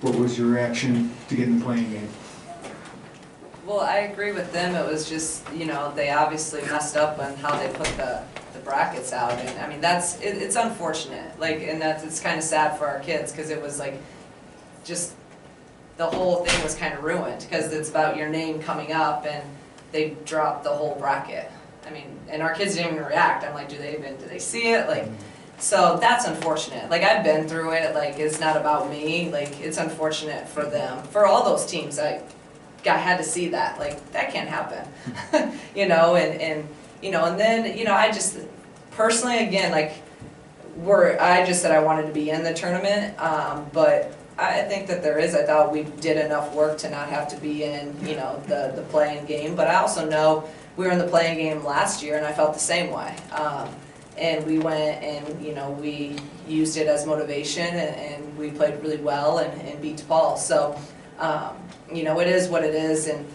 What was your reaction to getting the playing game? Well, I agree with them. It was just, they obviously messed up on how they put the brackets out. And I mean, it's unfortunate. Like, and it's kind of sad for our kids because it was like, just the whole thing was kind of ruined because it's about your name coming up and they dropped the whole bracket. I mean, and our kids didn't even react. I'm like, do they see it? Like, so that's unfortunate. Like, I've been through it. Like, it's not about me. Like, it's unfortunate for them. For all those teams, I had to see that. Like, that can't happen. And then, I just, personally, again, like, I just said I wanted to be in the tournament, but I think that I thought we did enough work to not have to be in, the playing game. But I also know we were in the playing game last year, and I felt the same way. And we went and, we used it as motivation, and we played really well and beat DePaul. So, it is what it is, and,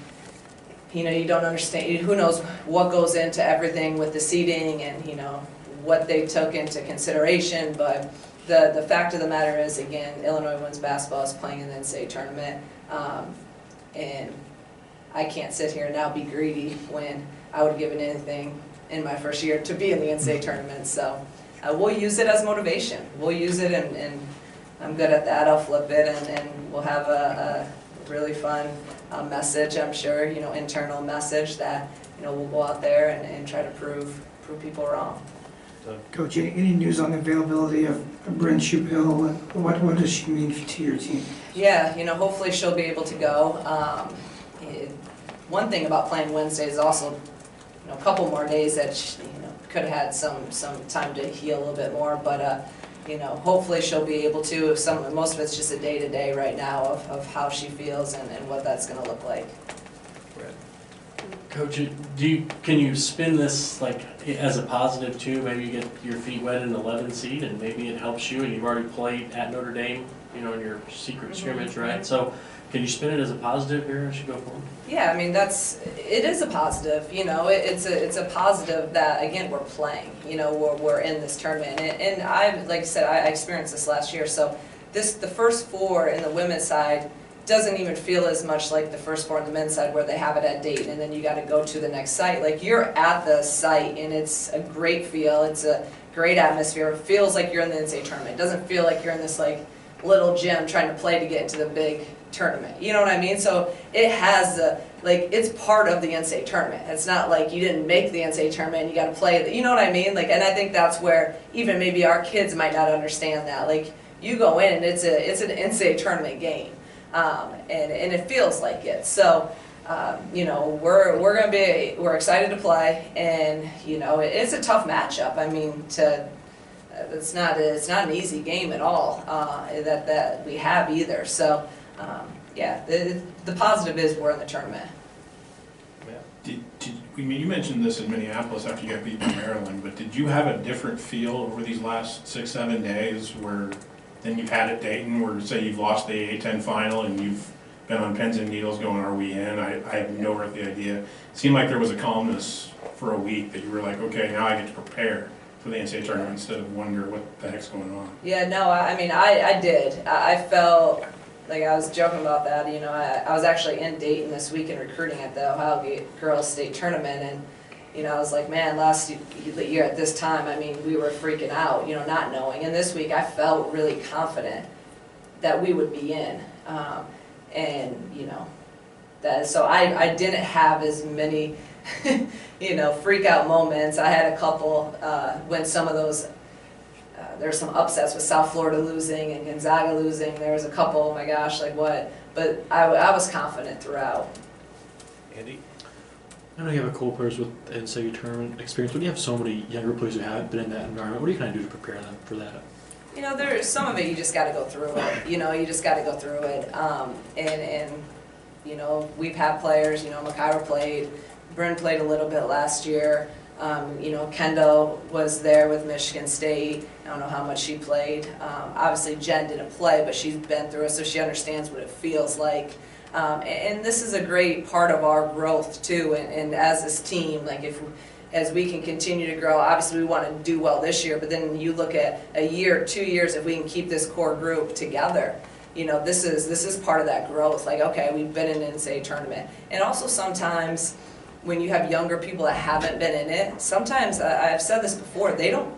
you don't understand, who knows what goes into everything with the seeding and, what they took into consideration, but the fact of the matter is, again, Illinois women's basketball is playing in the NCAA tournament, and I can't sit here and now be greedy when I would have given anything in my first year to be in the NCAA tournament. So we'll use it as motivation. We'll use it, and I'm good at that. I'll flip it, and we'll have a really fun message, I'm sure, internal message that, we'll go out there and try to prove people wrong. Coach, any news on the availability of Bryn Shupil? What does she mean to your team? Yeah, hopefully she'll be able to go. One thing about playing Wednesday is also, a couple more days that she, could have had some time to heal a little bit more, but hopefully she'll be able to. Most of it's just a day-to-day right now of how she feels and what that's going to look like. Coach, can you spin this like as a positive too? Maybe you get your feet wet in the 11 seed, and maybe it helps you. And you've already played at Notre Dame, in your secret scrimmage, right? So, can you spin it as a positive here as you go forward? Yeah, I mean it is a positive. It's a positive that, again, we're playing. We're in this tournament, and like I said, I experienced this last year. So the first four in the women's side doesn't even feel as much like the first four on the men's side where they have it at Dayton and then you got to go to the next site. Like, you're at the site and it's a great feel. It's a great atmosphere. It feels like you're in the NCAA tournament. It doesn't feel like you're in this like little gym trying to play to get into the big tournament. You know what I mean? So it has it's part of the NCAA tournament. It's not like you didn't make the NCAA tournament and you got to play. You know what I mean? Like, and I think that's where even maybe our kids might not understand that. Like, you go in and it's an NCAA tournament game. And it feels like it. So, we're excited to play, and it's a tough matchup. I mean, it's not an easy game at all that we have either. So, yeah, the positive is we're in the tournament. You mentioned this in Minneapolis after you got beat by Maryland, but did you have a different feel over these last 6-7 days than you've had at Dayton, where say you've lost the A10 final and you've been on pins and needles going, are we in? I have no earthly idea. It seemed like there was a calmness for a week that you were like, okay, now I get to prepare for the NCAA tournament instead of wonder what the heck's going on. Yeah, no, I mean, I did. I felt like I was joking about that. I was actually in Dayton this week in recruiting at the Ohio Girls State Tournament, and I was like, man, last year at this time, I mean, we were freaking out, not knowing. And this week I felt really confident that we would be in. So I didn't have as many, freak out moments. I had a couple when some of those, there's some upsets with South Florida losing and Gonzaga losing. There was a couple, oh my gosh, like what? But I was confident throughout. Andy? I know you have a couple players with NCAA tournament experience, but you have so many younger players who haven't been in that environment. What do you kind of do to prepare them for that? There's some of it you just got to go through it. You just got to go through it. We've had players. Makaira played, Bryn played a little bit last year. Kendall was there with Michigan State. I don't know how much she played. Obviously, Jen didn't play, but she's been through it, so she understands what it feels like. And this is a great part of our growth too, and as this team, like as we can continue to grow, obviously we want to do well this year, but then you look at a year, 2 years, if we can keep this core group together, this is part of that growth. Like, okay, we've been in an NCAA tournament. And also sometimes when you have younger people that haven't been in it, sometimes, I've said this before, they don't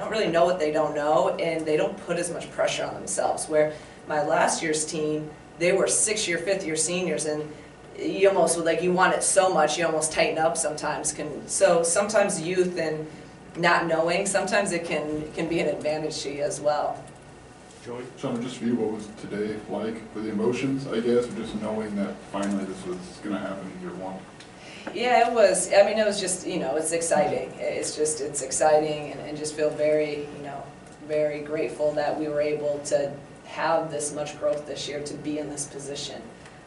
really know what they don't know, and they don't put as much pressure on themselves. Where my last year's team, they were 6-year, 5th-year seniors, and you almost, like, you want it so much, you almost tighten up sometimes. So sometimes youth and not knowing, sometimes it can be an advantage to you as well. Joey? Shauna, just for you, what was today like for the emotions, I guess, or just knowing that finally this was going to happen in year one? Yeah, it was, I mean, it was just, it's exciting. It's exciting, and just feel very, very grateful that we were able to have this much growth this year, to be in this position.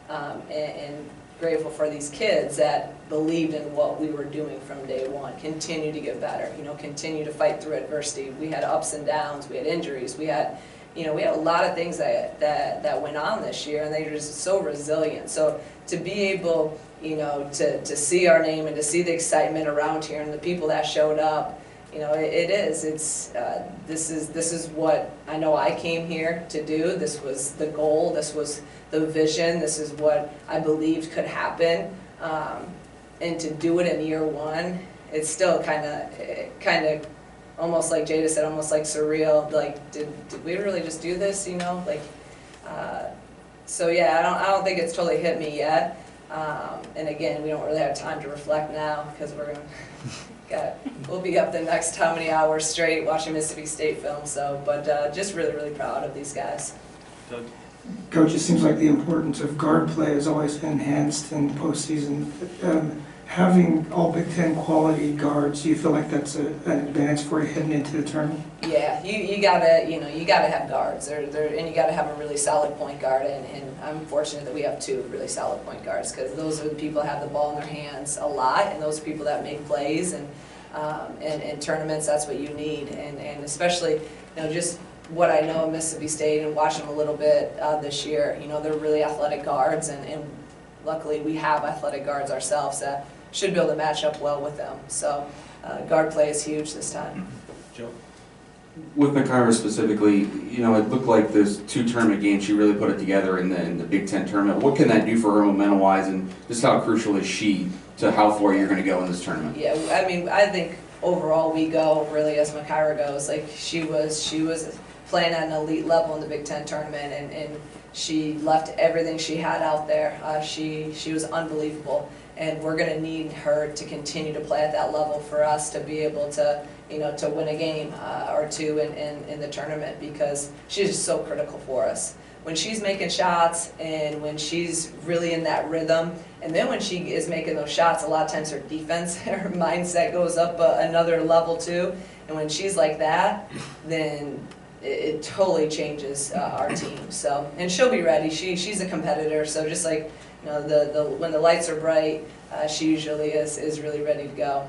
And grateful for these kids that believed in what we were doing from day one, continue to get better, continue to fight through adversity. We had ups and downs, we had injuries, we had a lot of things that went on this year, and they were just so resilient. So to be able, to see our name and to see the excitement around here and the people that showed up, this is what I know I came here to do. This was the goal, this was the vision, this is what I believed could happen. And to do it in year one, it's still kind of almost like Jada said, almost like surreal. Like, did we really just do this? So yeah, I don't think it's totally hit me yet. And again, we don't really have time to reflect now because we'll be up the next how many hours straight watching Mississippi State film. So, but just really, really proud of these guys. Doug? Coach, it seems like the importance of guard play is always enhanced in postseason. Having all Big Ten quality guards, do you feel like that's an advantage for you heading into the tournament? Yeah, you gotta have guards, and you gotta have a really solid point guard, and I'm fortunate that we have 2 really solid point guards, because those are the people that have the ball in their hands a lot, and those are people that make plays, and in tournaments that's what you need, and especially just what I know of Mississippi State and watching them a little bit this year, they're really athletic guards, and luckily we have athletic guards ourselves that should be able to match up well with them. So guard play is huge this time. Joe? With McIver specifically, it looked like those 2 tournament games, she really put it together in the Big Ten tournament. What can that do for her momentum-wise, and just how crucial is she to how far you're going to go in this tournament? Yeah, I mean, I think overall we go really as McIver goes. Like, she was playing at an elite level in the Big Ten tournament, and she left everything she had out there. She was unbelievable, and we're going to need her to continue to play at that level for us to be able to, to win a game or 2 in the tournament, because she's just so critical for us. When she's making shots and when she's really in that rhythm, and then when she is making those shots, a lot of times her defense, her mindset goes up another level too. And when she's like that, then it totally changes our team. So, and she'll be ready. She's a competitor. So just like when the lights are bright, she usually is really ready to go.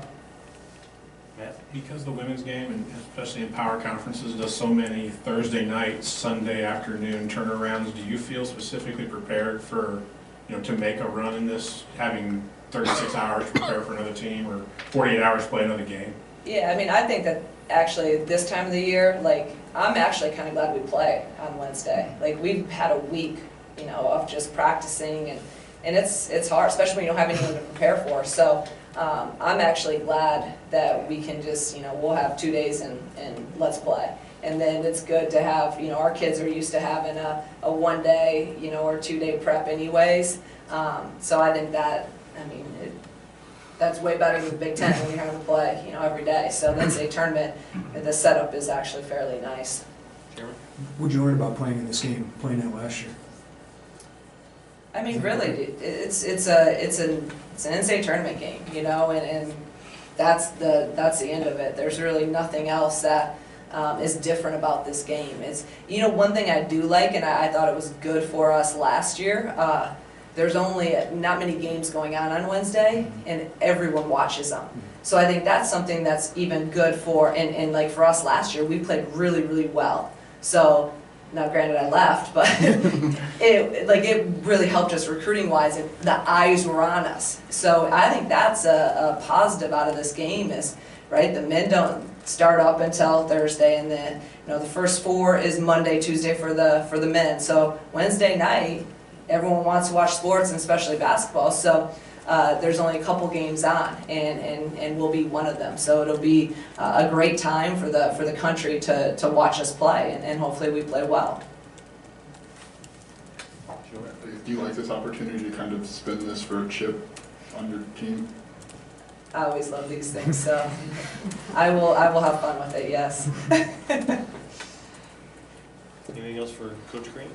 Because the women's game, and especially in power conferences, does so many Thursday night, Sunday afternoon turnarounds, do you feel specifically prepared for, to make a run in this, having 36 hours to prepare for another team, or 48 hours to play another game? Yeah, I mean, I think that actually this time of the year, like, I'm actually kind of glad we play on Wednesday. Like, we've had a week, of just practicing, and it's hard, especially when you don't have anything to prepare for. So I'm actually glad that we can just, we'll have 2 days and let's play. And then it's good to have, our kids are used to having a 1 day, or 2 day prep anyways. So I think that, that's way better than the Big Ten when you're having to play, every day. So that's a tournament, the setup is actually fairly nice. Chairman? What'd you learn about playing in this game, playing that last year? I mean, really, it's an NCAA tournament game, and that's the end of it. There's really nothing else that is different about this game. It's, one thing I do like, and I thought it was good for us last year. There's only not many games going on Wednesday, and everyone watches them. So I think that's something that's even good for, and like for us last year, we played really, really well. So. Now, granted, I left, but it really helped us recruiting-wise, and the eyes were on us. So I think that's a positive out of this game is, right, the men start up until Thursday, and then, the first 4 is Monday, Tuesday for the men. So Wednesday night, everyone wants to watch sports, and especially basketball, so there's only a couple games on, and we'll be one of them. So it'll be a great time for the country to watch us play, and hopefully we play well. Do you like this opportunity to kind of spin this for a chip on your team? I always love these things, so I will have fun with it, yes. Anything else for Coach Green?